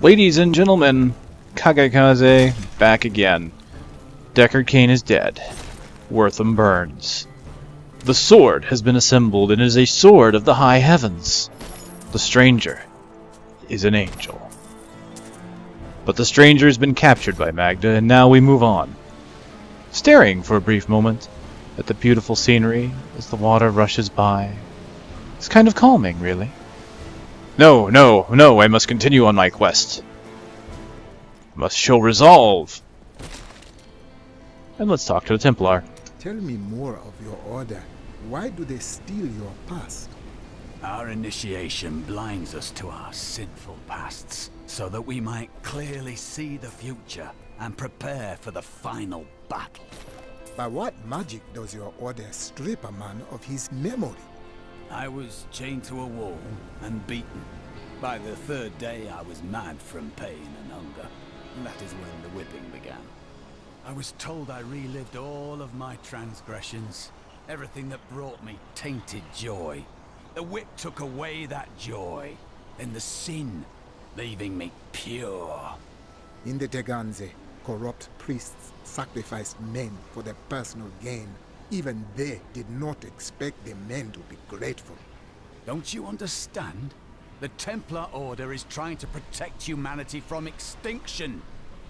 Ladies and gentlemen, KageKaze back again. Deckard Cain is dead. Wortham burns. The sword has been assembled and is a sword of the high heavens. The stranger is an angel. But the stranger has been captured by Magda, and now we move on. Staring for a brief moment at the beautiful scenery as the water rushes by. It's kind of calming, really. No, I must continue on my quest. I must show resolve. And let's talk to the Templar. Tell me more of your order. Why do they steal your past? Our initiation blinds us to our sinful pasts, so that we might clearly see the future and prepare for the final battle. By what magic does your order strip a man of his memory? I was chained to a wall and beaten. By the third day I was mad from pain and hunger. And that is when the whipping began. I was told I relived all of my transgressions. Everything that brought me tainted joy. The whip took away that joy. Then the sin, leaving me pure. In the Teganze, corrupt priests sacrificed men for their personal gain. Even they did not expect the men to be grateful. Don't you understand? The Templar Order is trying to protect humanity from extinction.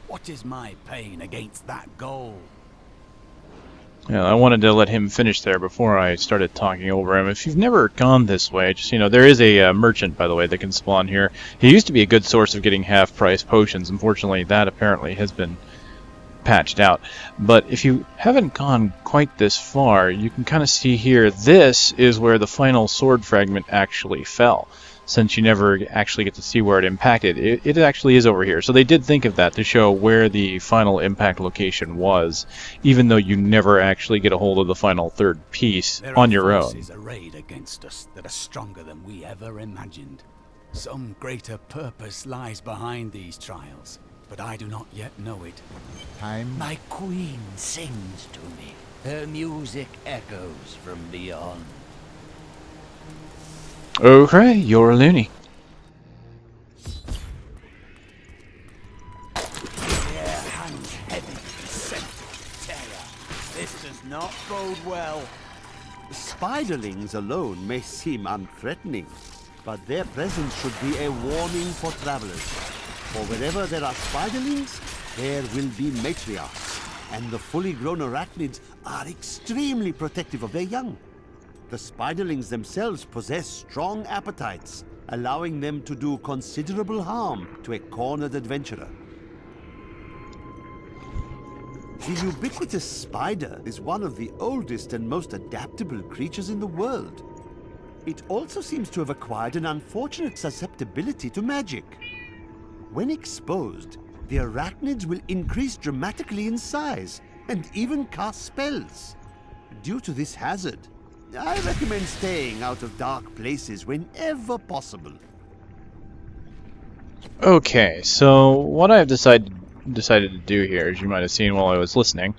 What is my pain against that goal? Yeah, I wanted to let him finish there before I started talking over him. If you've never gone this way, just, there is a merchant, by the way, that can spawn here. He used to be a good source of getting half-price potions. Unfortunately, that apparently has been patched out. But if you haven't gone quite this far, you can kind of see here, this is where the final sword fragment actually fell. Since you never actually get to see where it impacted, it actually is over here. So they did think of that to show where the final impact location was, even though you never actually get a hold of the final third piece on your own. There are forces arrayed against us that are stronger than we ever imagined. Some greater purpose lies behind these trials, but I do not yet know it. My queen sings to me. Her music echoes from beyond. Okay, you're a loony. Their hands heavy, scent of terror. This does not bode well. Spiderlings alone may seem unthreatening, but their presence should be a warning for travelers. For wherever there are spiderlings, there will be matriarchs, and the fully grown arachnids are extremely protective of their young. The spiderlings themselves possess strong appetites, allowing them to do considerable harm to a cornered adventurer. The ubiquitous spider is one of the oldest and most adaptable creatures in the world. It also seems to have acquired an unfortunate susceptibility to magic. When exposed, the arachnids will increase dramatically in size and even cast spells. Due to this hazard, I recommend staying out of dark places whenever possible. Okay, so what I've decided to do here, as you might have seen while I was listening,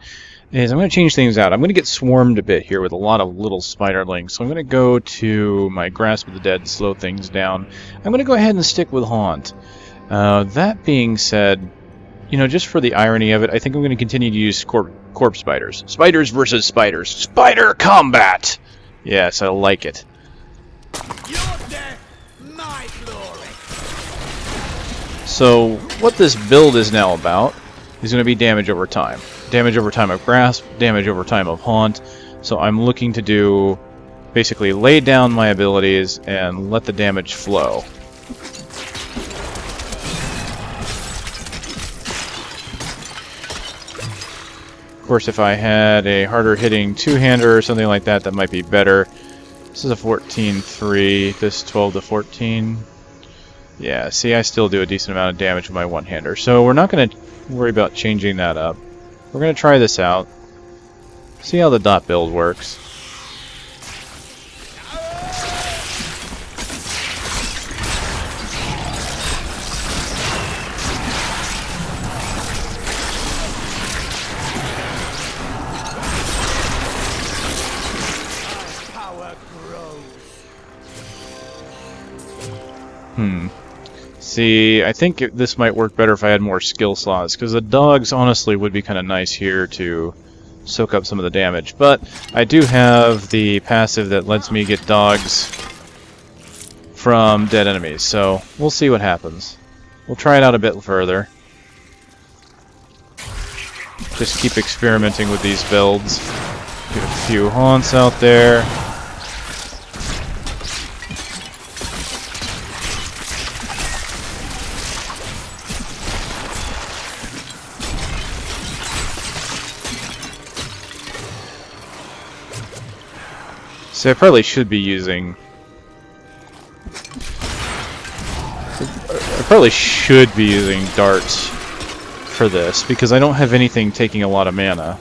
is I'm going to change things out. I'm going to get swarmed a bit here with a lot of little spiderlings. So I'm going to go to my Grasp of the Dead to slow things down. I'm going to go ahead and stick with Haunt. That being said, just for the irony of it, I think I'm going to continue to use corpse spiders. Spiders versus spiders. Spider combat! Yes, I like it. Your death, my glory. So, what this build is now about is going to be damage over time. Damage over time of Grasp, damage over time of Haunt. So I'm looking to do, basically lay down my abilities and let the damage flow. Of course, if I had a harder hitting two-hander or something like that, that might be better. This is a 14-3, this 12-14. Yeah, see, I still do a decent amount of damage with my one-hander. So we're not going to worry about changing that up. We're going to try this out. See how the dot build works. See, I think this might work better if I had more skill slots, because the dogs honestly would be kind of nice here to soak up some of the damage. But I do have the passive that lets me get dogs from dead enemies, so we'll see what happens. We'll try it out a bit further. Just keep experimenting with these builds. Get a few haunts out there. So I probably should be using... darts for this, because I don't have anything taking a lot of mana.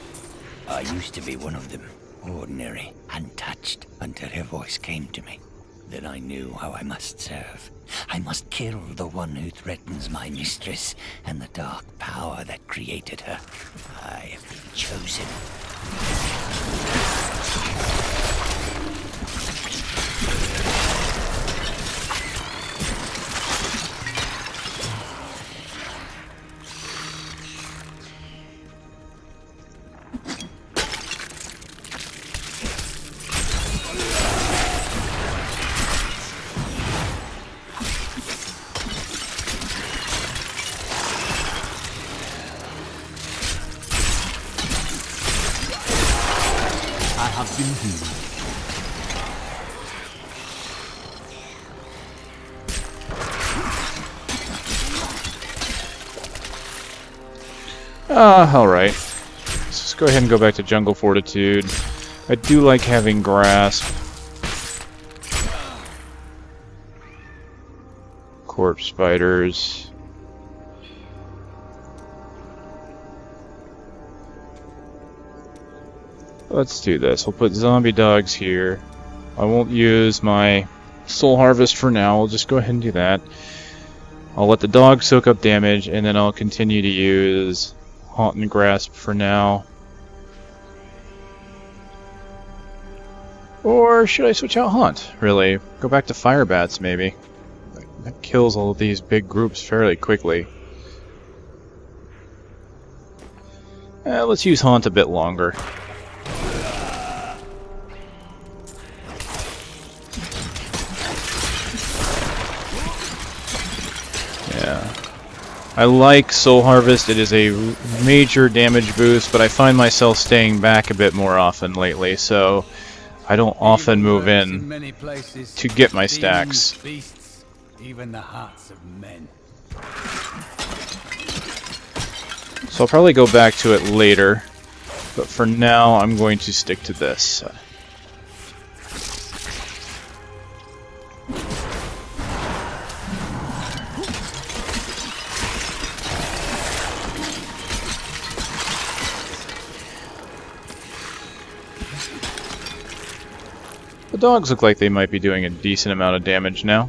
I used to be one of them, ordinary, untouched, until her voice came to me. Then I knew how I must serve. I must kill the one who threatens my mistress and the dark power that created her. I have been chosen. I have been healed. Alright. Let's just go ahead and go back to Jungle Fortitude. I do like having Grasp. Corpse Spiders. Let's do this. We'll put zombie dogs here. I won't use my Soul Harvest for now. I'll just go ahead and do that. I'll let the dog soak up damage, and then I'll continue to use Haunt and Grasp for now. Or should I switch out Haunt, really? Go back to Fire Bats, maybe. That kills all of these big groups fairly quickly. Let's use Haunt a bit longer. Yeah. I like Soul Harvest. It is a major damage boost, but I find myself staying back a bit more often lately, so I don't often move in to get my stacks. Beasts, even the hearts of men. So I'll probably go back to it later, but for now I'm going to stick to this. The dogs look like they might be doing a decent amount of damage now.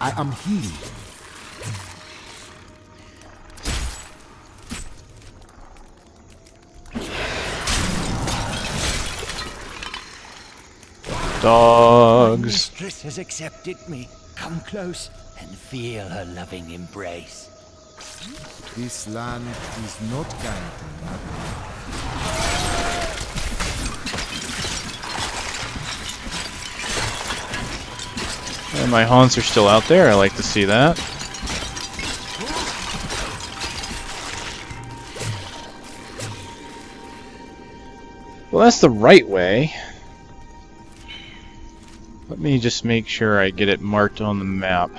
I am healed. Dogs. Mistress has accepted me. Come close and feel her loving embrace. This land is not kind to man. And my haunts are still out there. I like to see that. Well, that's the right way. Let me just make sure I get it marked on the map.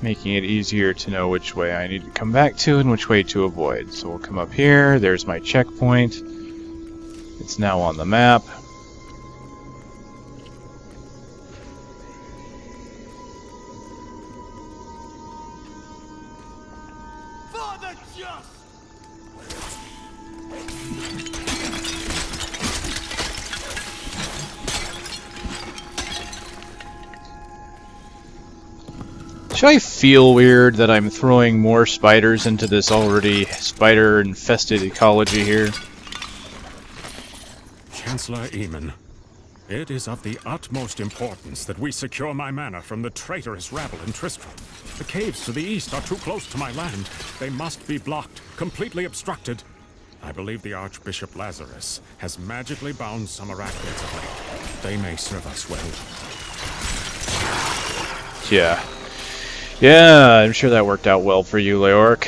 making it easier to know which way I need to come back to and which way to avoid. So we'll come up here, there's my checkpoint. It's now on the map. For the just! Should I feel weird that I'm throwing more spiders into this already spider-infested ecology here? Chancellor Eamon, it is of the utmost importance that we secure my manor from the traitorous rabble in Tristram. The caves to the east are too close to my land. They must be blocked, completely obstructed. I believe the Archbishop Lazarus has magically bound some arachnids of late. They may serve us well. Yeah. Yeah, I'm sure that worked out well for you, Leoric.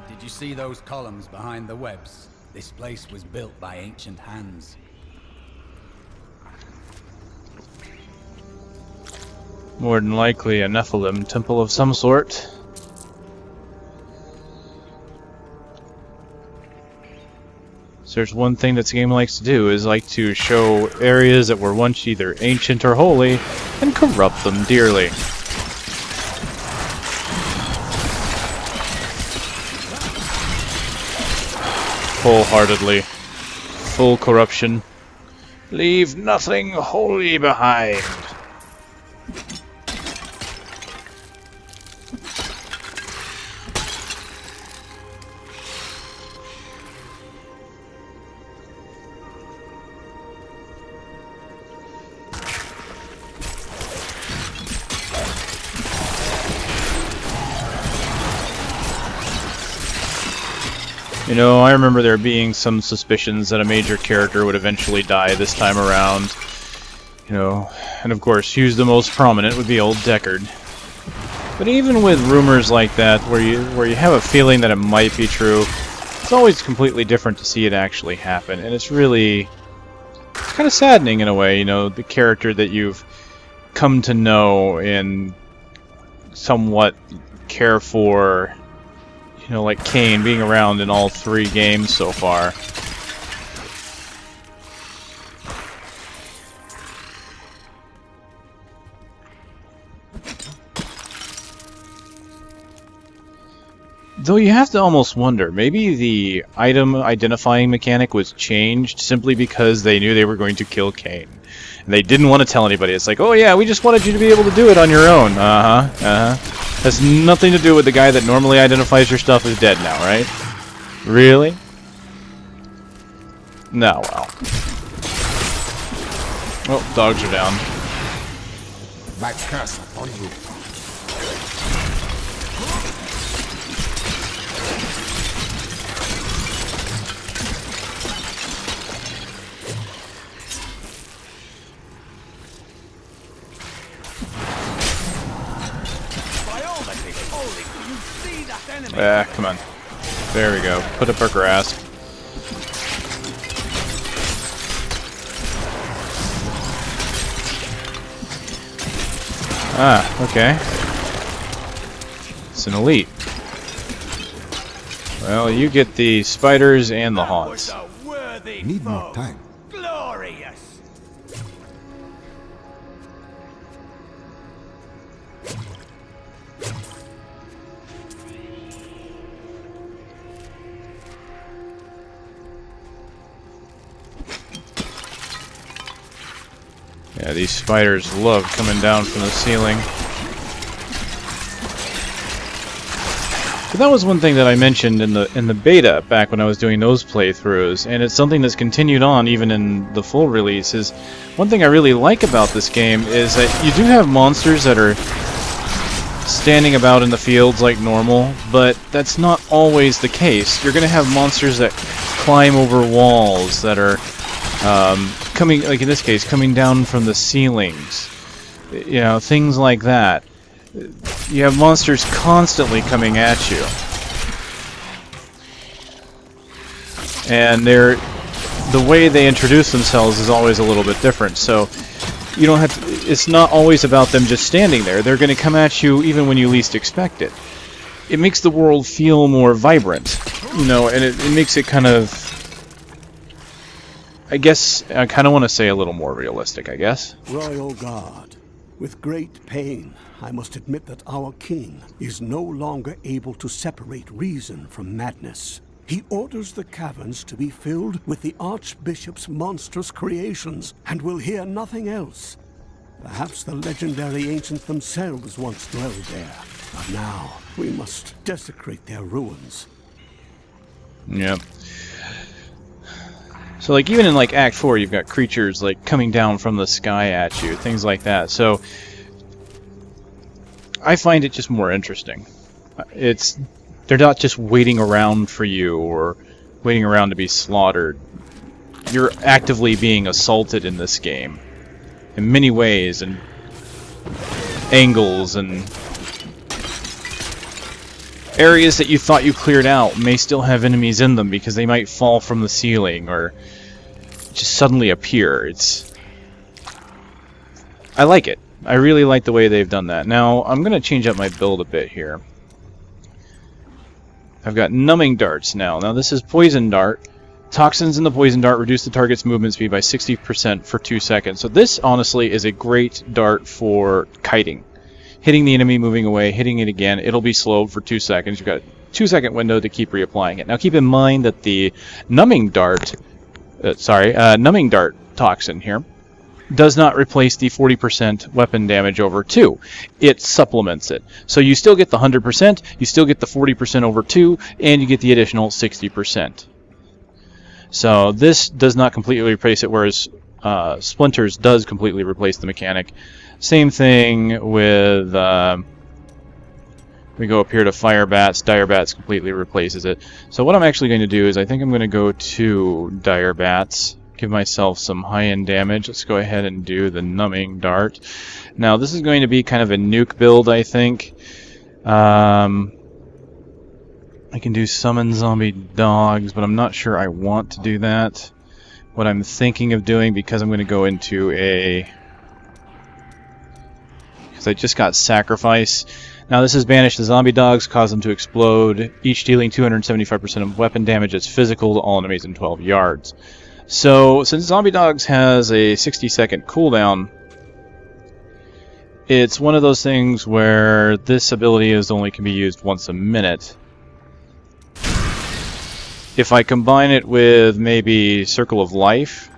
Did you see those columns behind the webs? This place was built by ancient hands. More than likely a Nephilim temple of some sort. So there's one thing that this game likes to do, is like to show areas that were once either ancient or holy, and corrupt them dearly. Wholeheartedly. Full corruption. Leave nothing holy behind. You know, I remember there being some suspicions that a major character would eventually die this time around. You know, and of course, who's the most prominent would be old Deckard. But even with rumors like that, where you have a feeling that it might be true, it's always completely different to see it actually happen, and it's kind of saddening in a way. You know, the character that you've come to know and somewhat care for. You know, like Cain being around in all 3 games so far. Though you have to almost wonder, maybe the item identifying mechanic was changed simply because they knew they were going to kill Cain. And they didn't want to tell anybody. It's like, oh yeah, we just wanted you to be able to do it on your own. Has nothing to do with the guy that normally identifies your stuff as dead now, right? Really? No, well. Oh, dogs are down. My curse upon you. Ah, come on. There we go. Put up our grasp. Ah, okay. It's an elite. Well, you get the spiders and the haunts. Need more time. Glorious! Yeah, these spiders love coming down from the ceiling. So that was one thing that I mentioned in the beta back when I was doing those playthroughs, and it's something that's continued on even in the full release. Is one thing I really like about this game is that you do have monsters that are standing about in the fields like normal, but that's not always the case. You're going to have monsters that climb over walls, that are coming, like in this case, coming down from the ceilings. You know, things like that. You have monsters constantly coming at you. And the way they introduce themselves is always a little bit different. So you don't have to, it's not always about them just standing there. They're going to come at you even when you least expect it. It makes the world feel more vibrant, you know, and it makes it kind of, I guess, I kind of want to say a little more realistic, I guess. Royal Guard, with great pain, I must admit that our king is no longer able to separate reason from madness. He orders the caverns to be filled with the Archbishop's monstrous creations, and will hear nothing else. Perhaps the legendary ancients themselves once dwelled there, but now we must desecrate their ruins. Yep. So like even in like Act 4 you've got creatures like coming down from the sky at you, things like that. So I find it just more interesting. They're not just waiting around for you or waiting around to be slaughtered. You're actively being assaulted in this game in many ways and angles, and areas that you thought you cleared out may still have enemies in them because they might fall from the ceiling or just suddenly appear. I like it. I really like the way they've done that. Now, I'm going to change up my build a bit here. I've got Numbing Darts now. Now, this is Poison Dart. Toxins in the Poison Dart reduce the target's movement speed by 60% for 2 seconds. So this, honestly, is a great dart for kiting. Hitting the enemy, moving away, hitting it again. It'll be slowed for 2 seconds. You've got a 2-second window to keep reapplying it. Now, keep in mind that the Numbing Dart... Numbing Dart toxin here does not replace the 40% weapon damage over 2. It supplements it. So you still get the 100%, you still get the 40% over 2, and you get the additional 60%. So this does not completely replace it, whereas Splinters does completely replace the mechanic. Same thing with... we go up here to Fire Bats. Dire Bats completely replaces it. So what I'm actually going to do is I think I'm going to go to Dire Bats. Give myself some high-end damage. Let's go ahead and do the Numbing Dart. Now this is going to be kind of a nuke build, I think. I can do Summon Zombie Dogs, but I'm not sure I want to do that. What I'm thinking of doing, because I'm going to go into a... because I just got Sacrifice. Now this is Banish the Zombie Dogs, cause them to explode, each dealing 275% of weapon damage that's physical to all enemies in 12 yards. So, since Zombie Dogs has a 60-second cooldown, it's one of those things where this ability only can be used once a minute. If I combine it with maybe Circle of Life,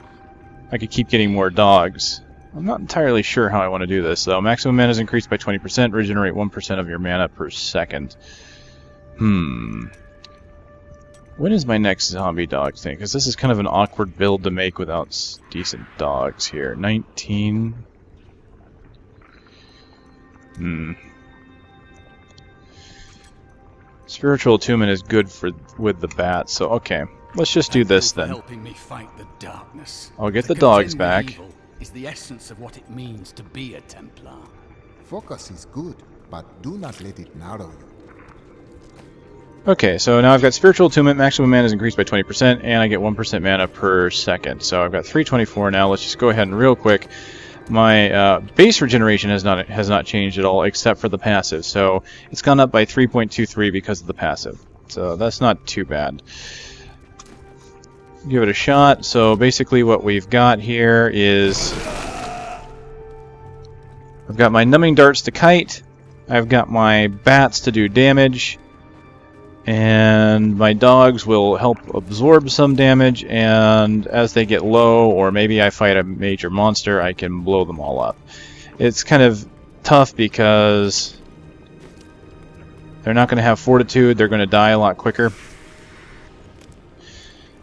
I could keep getting more dogs. I'm not entirely sure how I want to do this, though. Maximum mana is increased by 20%, regenerate 1% of your mana per second. When is my next zombie dog thing? Because this is kind of an awkward build to make without decent dogs here. 19. Spiritual Attunement is good with the bats, so okay. Let's just do this then. Helping me fight the darkness. I'll get the dogs back. Evil is the essence of what it means to be a Templar. Focus is good, but do not let it narrow you. Okay, so now I've got Spiritual Attunement, maximum mana is increased by 20%, and I get 1% mana per second. So I've got 324 now. Let's just go ahead and real quick. My base regeneration has not changed at all, except for the passive. So it's gone up by 3.23 because of the passive. So that's not too bad. Give it a shot. So basically what we've got here is... I've got my Numbing Darts to kite. I've got my bats to do damage. And my dogs will help absorb some damage, and as they get low, or maybe I fight a major monster, I can blow them all up. It's kind of tough because They're not going to have fortitude. They're going to die a lot quicker.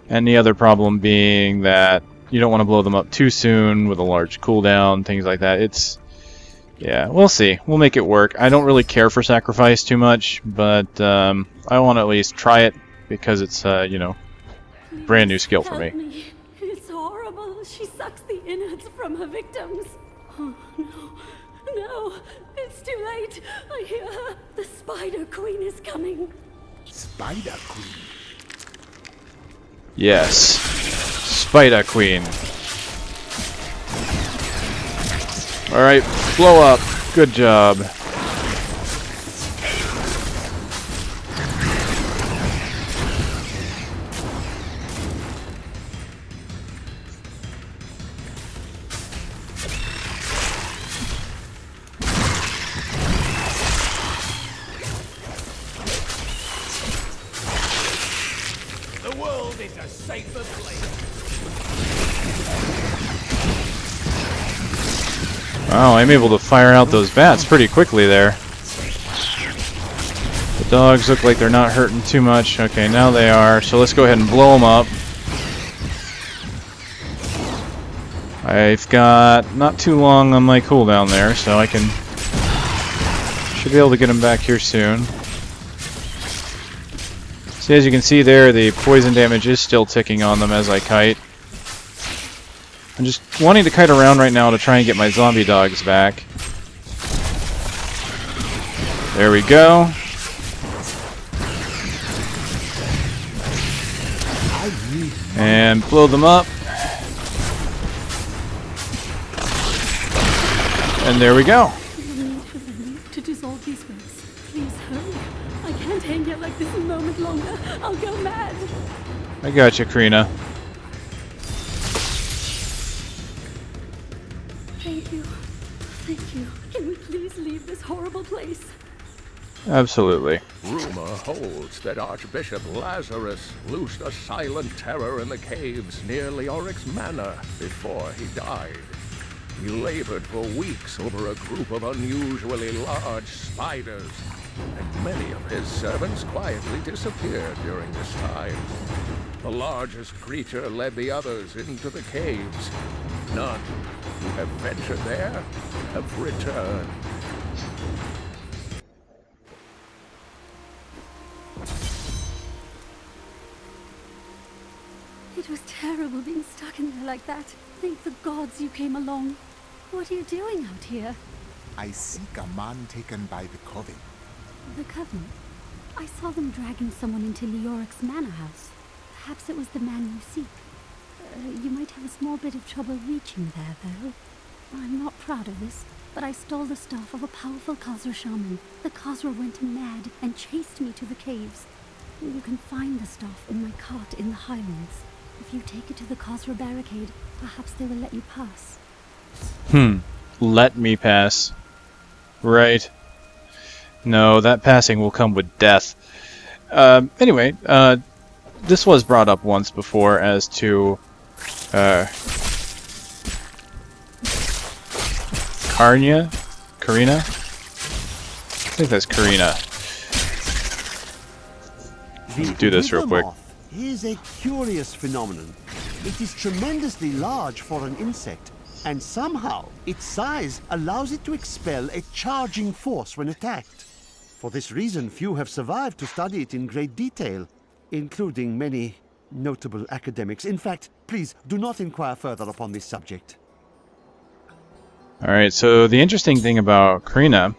And the other problem being that you don't want to blow them up too soon with a large cooldown, things like that. It's... yeah, we'll see. We'll make it work. I don't really care for sacrifice too much, but I want to at least try it because it's, you know, brand new skill for me. It's horrible. She sucks the innards from her victims. Oh, no. No. It's too late. I hear her. The Spider Queen is coming. Spider Queen? Yes. Spider Queen. Alright, blow up. Good job. The world is a safer place. Wow, I'm able to fire out those bats pretty quickly there. The dogs look like they're not hurting too much. Okay, now they are. So let's go ahead and blow them up. I've got not too long on my cooldown there, so I can... should be able to get them back here soon. See, as you can see there, the poison damage is still ticking on them as I kite. I'm just wanting to kite around right now to try and get my zombie dogs back. There we go. And blow them up. And there we go. To dissolve these waves. Please hurry. I can't hang here like this a moment longer. I'll go mad. I got you, Karina. Thank you. Thank you. Can we please leave this horrible place? Absolutely. Rumor holds that Archbishop Lazarus loosed a silent terror in the caves near Leoric's manor before he died. He labored for weeks over a group of unusually large spiders, and many of his servants quietly disappeared during this time. The largest creature led the others into the caves. None who have ventured there have returned. It was terrible being stuck in there like that. Thank the gods you came along. What are you doing out here? I seek a man taken by the Coven. The Coven? I saw them dragging someone into Leoric's manor house. Perhaps it was the man you seek. You might have a small bit of trouble reaching there, though. I'm not proud of this, but I stole the staff of a powerful Khazra shaman. The Khazra went mad and chased me to the caves. You can find the staff in my cart in the highlands. If you take it to the Khazra barricade, perhaps they will let you pass. Let me pass. Right. No, that passing will come with death. Anyway, this was brought up once before as to Karina? I think that's Karina. Do this real quick. Is a curious phenomenon. It is tremendously large for an insect, and somehow its size allows it to expel a charging force when attacked. For this reason, few have survived to study it in great detail, including many notable academics. In fact, please do not inquire further upon this subject. Alright, so the interesting thing about Karina,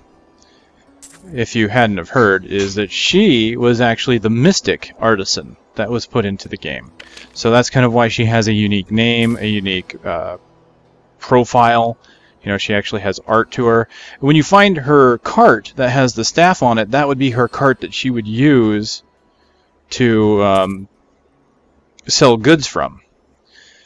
if you hadn't have heard, is that she was actually the mystic artisan that was put into the game. So that's kind of why she has a unique name, a unique profile. You know, she actually has art to her. When you find her cart that has the staff on it, that would be her cart that she would use to sell goods from.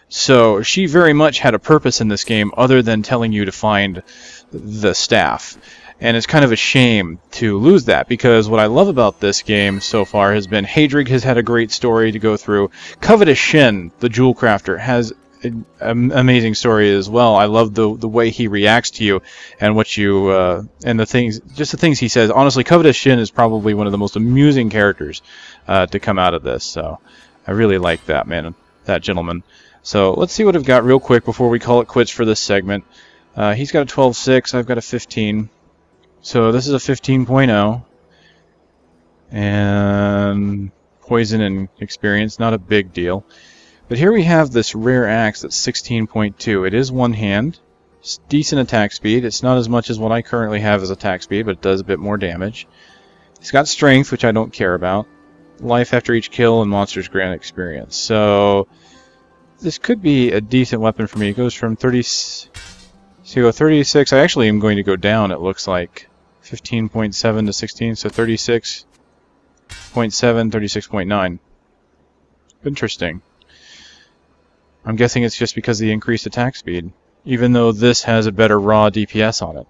So she very much had a purpose in this game other than telling you to find the staff. And it's kind of a shame to lose that, because what I love about this game so far has been Hadrig has had a great story to go through. Covetous Shin, the Jewel Crafter, has amazing story as well. I love the way he reacts to you and what you and the things he says. Honestly, Covetous Shin is probably one of the most amusing characters to come out of this. So I really like that that gentleman. So let's see what I've got real quick before we call it quits for this segment. He's got a 12.6. I've got a 15. So this is a 15.0. And poison and experience, not a big deal. But here we have this rare axe that's 16.2. It is one hand. It's decent attack speed. It's not as much as what I currently have as attack speed, but it does a bit more damage. It's got strength, which I don't care about. Life after each kill and monsters grant experience. So this could be a decent weapon for me. It goes from 30. So go 36. I actually am going to go down, it looks like. 15.7 to 16, so 36.7, 36.9. Interesting. I'm guessing it's just because of the increased attack speed, even though this has a better raw DPS on it.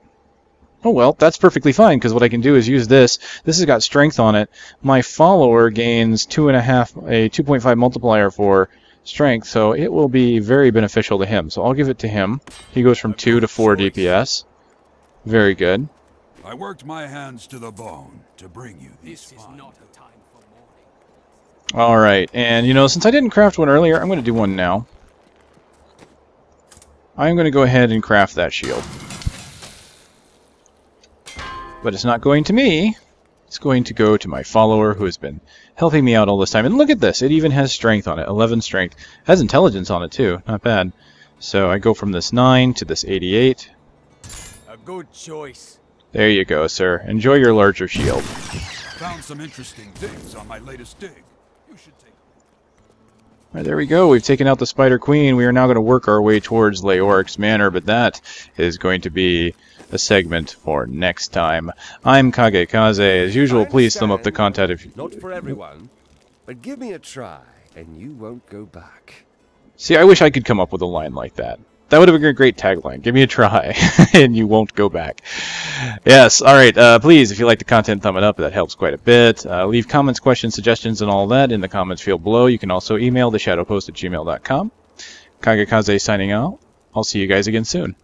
Oh well, that's perfectly fine, because what I can do is use this. This has got strength on it. My follower gains 2.5 multiplier for strength, so it will be very beneficial to him. So I'll give it to him. He goes from 2 to 4 DPS. Very good. I worked my hands to the bone to bring you these. This is not a time for mourning. Alright, and you know, since I didn't craft one earlier, I'm going to do one now. I'm going to go ahead and craft that shield. But it's not going to me. It's going to go to my follower who has been helping me out all this time. And look at this. It even has strength on it. 11 strength. It has intelligence on it too. Not bad. So I go from this 9 to this 88. A good choice. There you go, sir. Enjoy your larger shield. Found some interesting things on my latest dig. You should take. Right, there we go. We've taken out the Spider Queen. We are now going to work our way towards Leoric's Manor, but that is going to be a segment for next time. I'm KageKaze. As usual, please thumb up the content if you... Not for everyone, but give me a try, and you won't go back. See, I wish I could come up with a line like that. That would have been a great tagline. Give me a try, and you won't go back. Yes, alright, please, if you like the content, thumb it up. That helps quite a bit. Leave comments, questions, suggestions, and all that in the comments field below. You can also email theshadowpost@gmail.com. KageKaze signing out. I'll see you guys again soon.